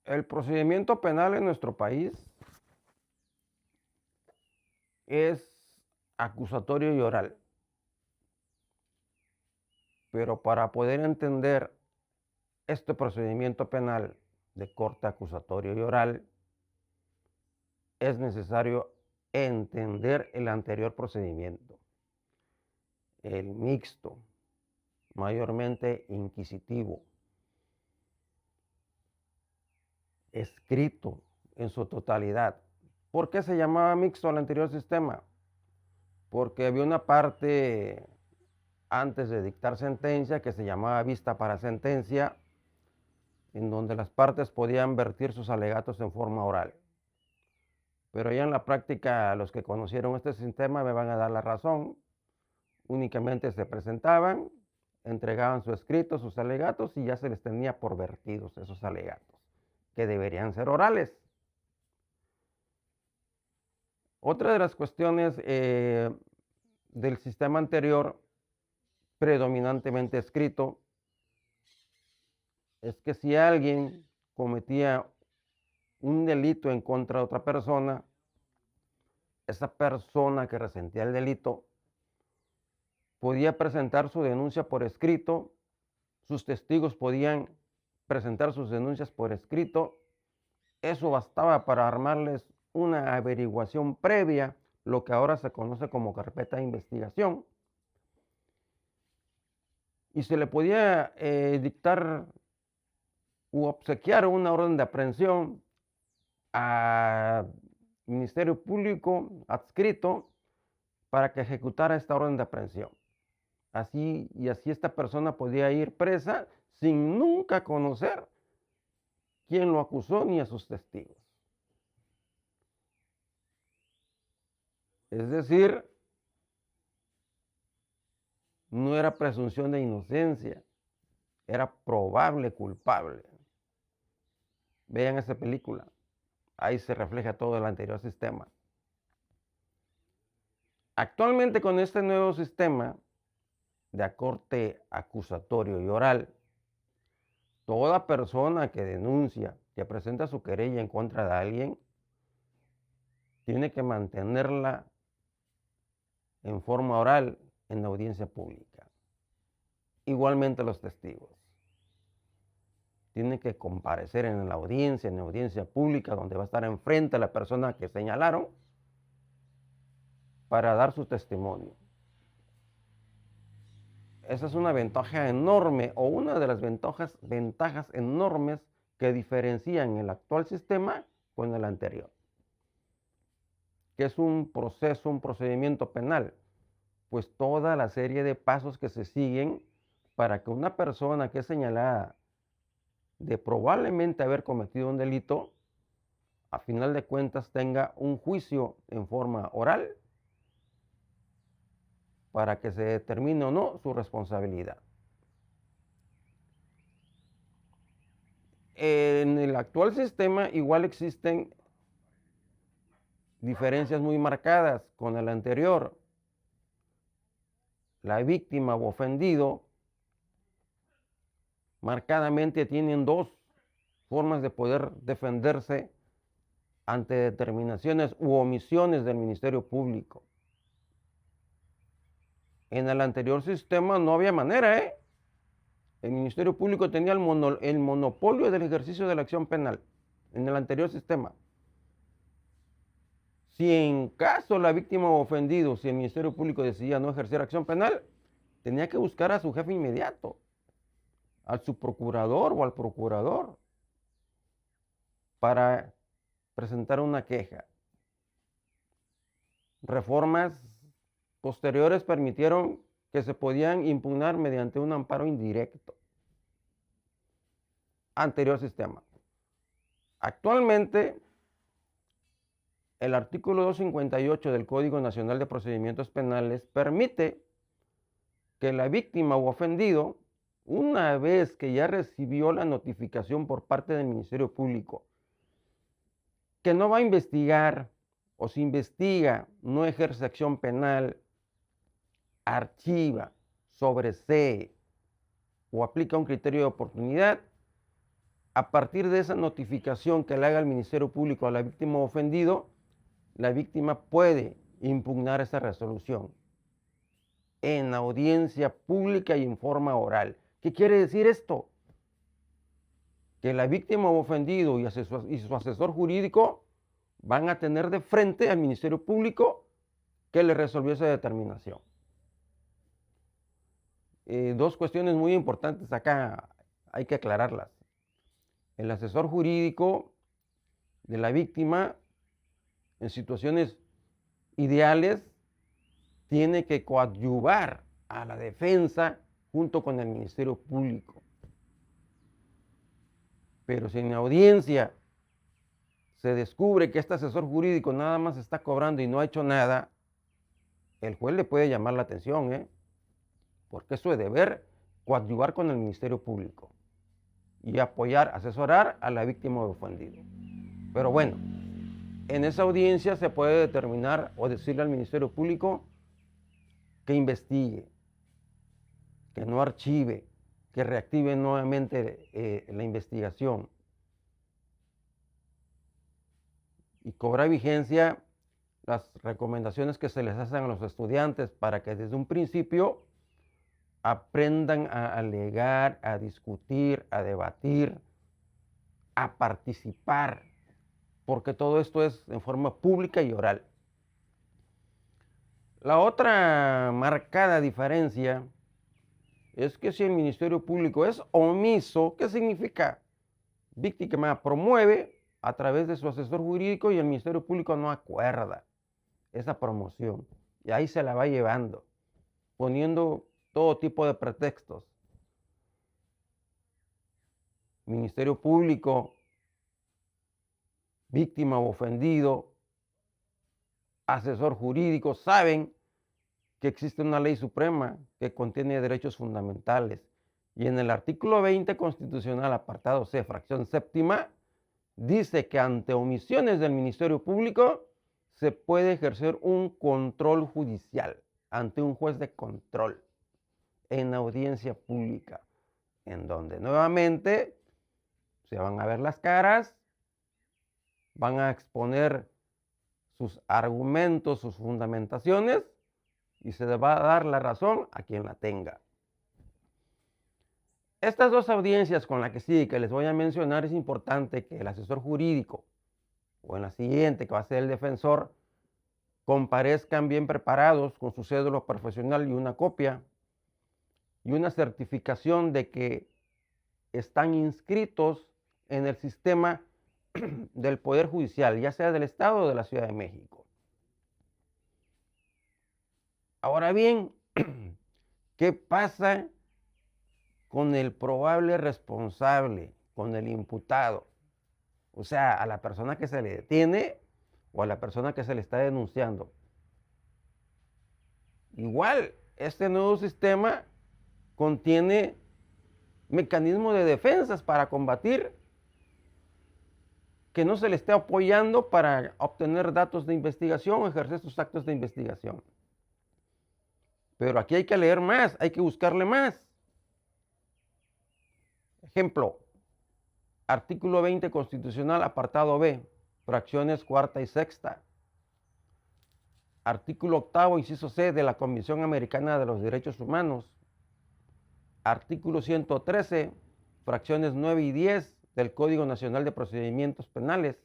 El procedimiento penal en nuestro país es acusatorio y oral, pero para poder entender este procedimiento penal de corte acusatorio y oral, es necesario entender el anterior procedimiento, el mixto, mayormente inquisitivo, escrito en su totalidad. ¿Por qué se llamaba mixto al anterior sistema? Porque había una parte antes de dictar sentencia que se llamaba vista para sentencia, en donde las partes podían vertir sus alegatos en forma oral. Pero ya en la práctica, los que conocieron este sistema me van a dar la razón. Únicamente se presentaban, entregaban su escrito, sus alegatos, y ya se les tenía por vertidos esos alegatos, que deberían ser orales. Otra de las cuestiones del sistema anterior, predominantemente escrito, es que si alguien cometía un delito en contra de otra persona, esa persona que resentía el delito podía presentar su denuncia por escrito, sus testigos podían presentar sus denuncias por escrito. Eso bastaba para armarles una averiguación previa, lo que ahora se conoce como carpeta de investigación, y se le podía dictar u obsequiar una orden de aprehensión al Ministerio Público adscrito para que ejecutara esta orden de aprehensión. Así esta persona podía ir presa sin nunca conocer quién lo acusó ni a sus testigos. Es decir, no era presunción de inocencia, era probable culpable. Vean esa película, ahí se refleja todo el anterior sistema. Actualmente, con este nuevo sistema de corte acusatorio y oral, toda persona que denuncia, que presenta su querella en contra de alguien, tiene que mantenerla en forma oral en la audiencia pública. Igualmente los testigos tienen que comparecer en la audiencia pública, donde va a estar enfrente a la persona que señalaron para dar su testimonio. Esa es una ventaja enorme, o una de las ventajas enormes que diferencian el actual sistema con el anterior, que es un proceso, un procedimiento penal, pues toda la serie de pasos que se siguen para que una persona que es señalada de probablemente haber cometido un delito, a final de cuentas tenga un juicio en forma oral para que se determine o no su responsabilidad. En el actual sistema igual existen diferencias muy marcadas con el anterior. La víctima o ofendido marcadamente tienen dos formas de poder defenderse ante determinaciones u omisiones del Ministerio Público. En el anterior sistema no había manera, ¿eh? El Ministerio Público tenía el monopolio del ejercicio de la acción penal en el anterior sistema. Si en caso la víctima o ofendido, si el Ministerio Público decidía no ejercer acción penal, tenía que buscar a su jefe inmediato, al subprocurador o al procurador, para presentar una queja. Reformas posteriores permitieron que se podían impugnar mediante un amparo indirecto. Anterior sistema. Actualmente, el artículo 258 del Código Nacional de Procedimientos Penales permite que la víctima o ofendido, una vez que ya recibió la notificación por parte del Ministerio Público, que no va a investigar, o si investiga, no ejerce acción penal, archiva, sobresee o aplica un criterio de oportunidad, a partir de esa notificación que le haga el Ministerio Público a la víctima ofendido, la víctima puede impugnar esa resolución en audiencia pública y en forma oral. ¿Qué quiere decir esto? Que la víctima ofendido y su asesor jurídico van a tener de frente al Ministerio Público que le resolvió esa determinación. Dos cuestiones muy importantes acá hay que aclararlas. El asesor jurídico de la víctima, en situaciones ideales, tiene que coadyuvar a la defensa junto con el Ministerio Público. Pero si en la audiencia se descubre que este asesor jurídico nada más está cobrando y no ha hecho nada, el juez le puede llamar la atención, porque es su deber coadyuvar con el Ministerio Público y apoyar, asesorar a la víctima ofendida. Pero bueno, en esa audiencia se puede determinar o decirle al Ministerio Público que investigue, que no archive, que reactive nuevamente la investigación. Y cobra vigencia las recomendaciones que se les hacen a los estudiantes para que desde un principio aprendan a alegar, a discutir, a debatir, a participar, porque todo esto es en forma pública y oral. La otra marcada diferencia es que si el Ministerio Público es omiso, ¿qué significa? Víctima promueve a través de su asesor jurídico y el Ministerio Público no acuerda esa promoción. Y ahí se la va llevando, poniendo todo tipo de pretextos. Ministerio Público, víctima o ofendido, asesor jurídico, saben que existe una ley suprema que contiene derechos fundamentales. Y en el artículo 20 constitucional, apartado C, fracción séptima, dice que ante omisiones del Ministerio Público se puede ejercer un control judicial ante un juez de control en audiencia pública, en donde nuevamente se van a ver las caras, van a exponer sus argumentos, sus fundamentaciones, y se le va a dar la razón a quien la tenga. Estas dos audiencias con la que sigue, que les voy a mencionar, es importante que el asesor jurídico, o en la siguiente, que va a ser el defensor, comparezcan bien preparados con su cédula profesional y una copia, y una certificación de que están inscritos en el sistema del Poder Judicial, ya sea del Estado o de la Ciudad de México. Ahora bien, ¿qué pasa con el probable responsable, con el imputado? O sea, a la persona que se le detiene o a la persona que se le está denunciando. Igual, este nuevo sistema contiene mecanismos de defensas para combatir que no se le esté apoyando para obtener datos de investigación o ejercer sus actos de investigación. Pero aquí hay que leer más, hay que buscarle más. Ejemplo, artículo 20 constitucional, apartado B, fracciones cuarta y sexta. Artículo octavo, inciso C de la Convención Americana de los Derechos Humanos. Artículo 113, fracciones 9 y 10 del Código Nacional de Procedimientos Penales.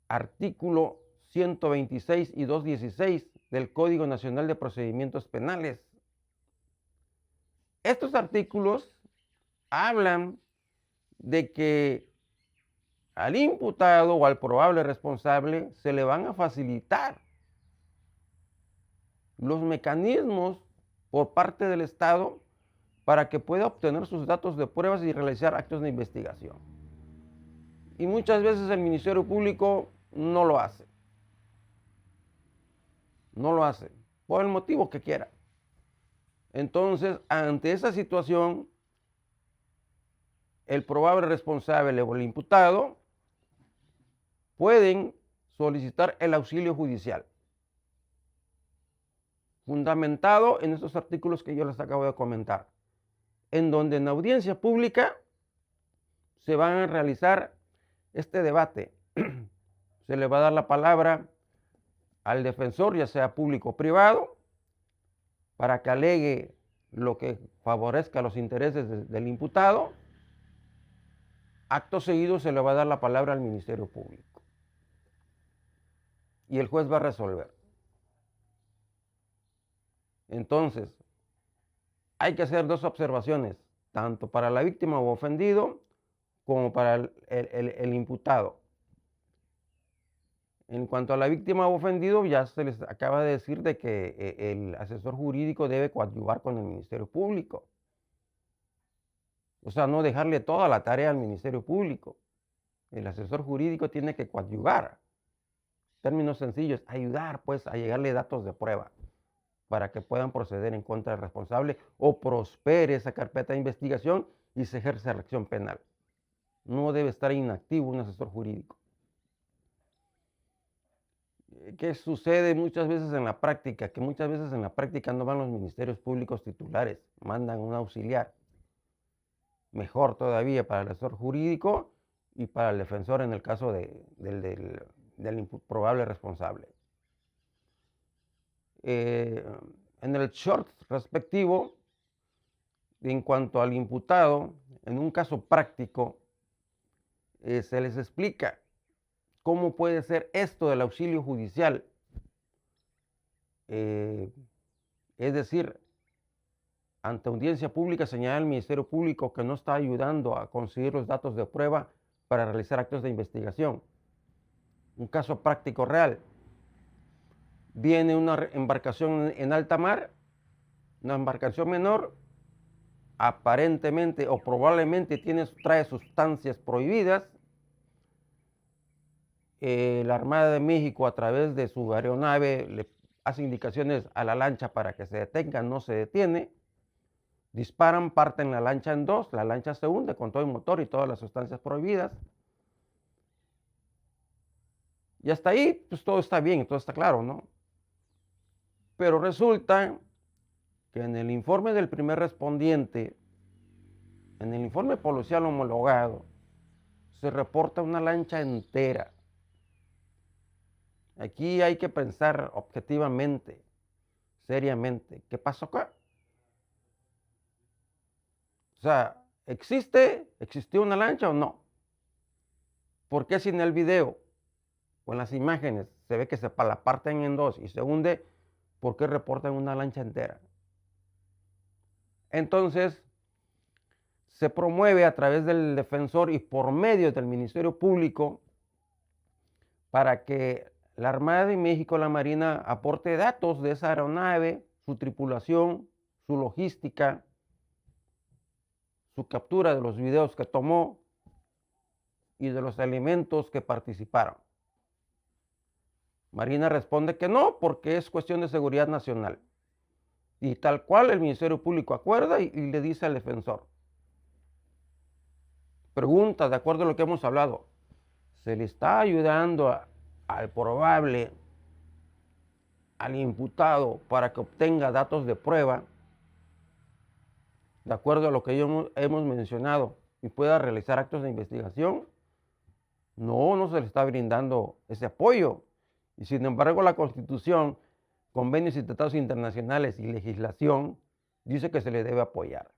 Artículo 126 y 216 del Código Nacional de Procedimientos Penales. Estos artículos hablan de que al imputado o al probable responsable se le van a facilitar los mecanismos por parte del Estado para que pueda obtener sus datos de pruebas y realizar actos de investigación. Y muchas veces el Ministerio Público no lo hace. No lo hace, por el motivo que quiera. Entonces, ante esa situación, el probable responsable o el imputado pueden solicitar el auxilio judicial, fundamentado en estos artículos que yo les acabo de comentar, en donde en audiencia pública se van a realizar este debate. Se le va a dar la palabra al defensor, ya sea público o privado, para que alegue lo que favorezca los intereses del imputado. Acto seguido se le va a dar la palabra al Ministerio Público y el juez va a resolver. Entonces, hay que hacer dos observaciones, tanto para la víctima o ofendido como para el imputado. En cuanto a la víctima o ofendido, ya se les acaba de decir de que el asesor jurídico debe coadyuvar con el Ministerio Público. O sea, no dejarle toda la tarea al Ministerio Público. El asesor jurídico tiene que coadyuvar. Términos sencillos, ayudar pues a llegarle datos de prueba para que puedan proceder en contra del responsable o prospere esa carpeta de investigación y se ejerce la acción penal. No debe estar inactivo un asesor jurídico. ¿Qué sucede muchas veces en la práctica? Que muchas veces en la práctica no van los ministerios públicos titulares, mandan un auxiliar. Mejor todavía para el asesor jurídico y para el defensor en el caso del probable responsable. En el short respectivo, en cuanto al imputado, en un caso práctico, se les explica cómo puede ser esto del auxilio judicial. Es decir, ante audiencia pública señala el Ministerio Público que no está ayudando a conseguir los datos de prueba para realizar actos de investigación. Un caso práctico real. Viene una embarcación en alta mar, una embarcación menor, aparentemente o probablemente trae sustancias prohibidas. La Armada de México a través de su aeronave le hace indicaciones a la lancha para que se detenga, no se detiene. Disparan, parten la lancha en dos, la lancha se hunde con todo el motor y todas las sustancias prohibidas. Y hasta ahí, pues todo está bien, todo está claro, ¿no? Pero resulta que en el informe del primer respondiente, en el informe policial homologado, se reporta una lancha entera. Aquí hay que pensar objetivamente, seriamente, ¿qué pasó acá? O sea, ¿existió una lancha o no? ¿Por qué si en el video o en las imágenes se ve que se la parten en dos y se hunde, por qué reportan una lancha entera? Entonces, se promueve a través del defensor y por medio del Ministerio Público para que la Armada de México, la Marina, aporte datos de esa aeronave, su tripulación, su logística, su captura de los videos que tomó y de los elementos que participaron. Marina responde que no, porque es cuestión de seguridad nacional. Y tal cual el Ministerio Público acuerda y le dice al defensor. Pregunta, de acuerdo a lo que hemos hablado, ¿se le está ayudando al probable, al imputado, para que obtenga datos de prueba, de acuerdo a lo que hemos mencionado, y pueda realizar actos de investigación? No, no se le está brindando ese apoyo. Y sin embargo, la Constitución, convenios y tratados internacionales y legislación dice que se le debe apoyar.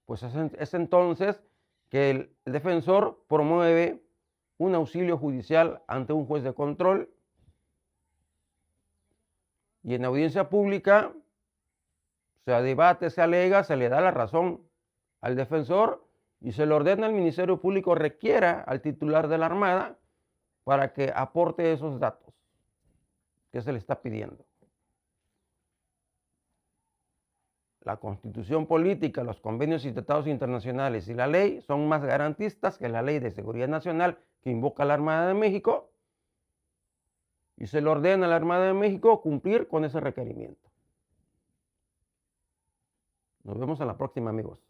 Pues es entonces que el defensor promueve un auxilio judicial ante un juez de control y en audiencia pública se debate, se alega, se le da la razón al defensor y se le ordena al Ministerio Público requiera al titular de la Armada para que aporte esos datos que se le está pidiendo. La Constitución política, los convenios y tratados internacionales y la ley son más garantistas que la Ley de Seguridad Nacional que invoca a la Armada de México y se le ordena a la Armada de México cumplir con ese requerimiento. Nos vemos en la próxima, amigos.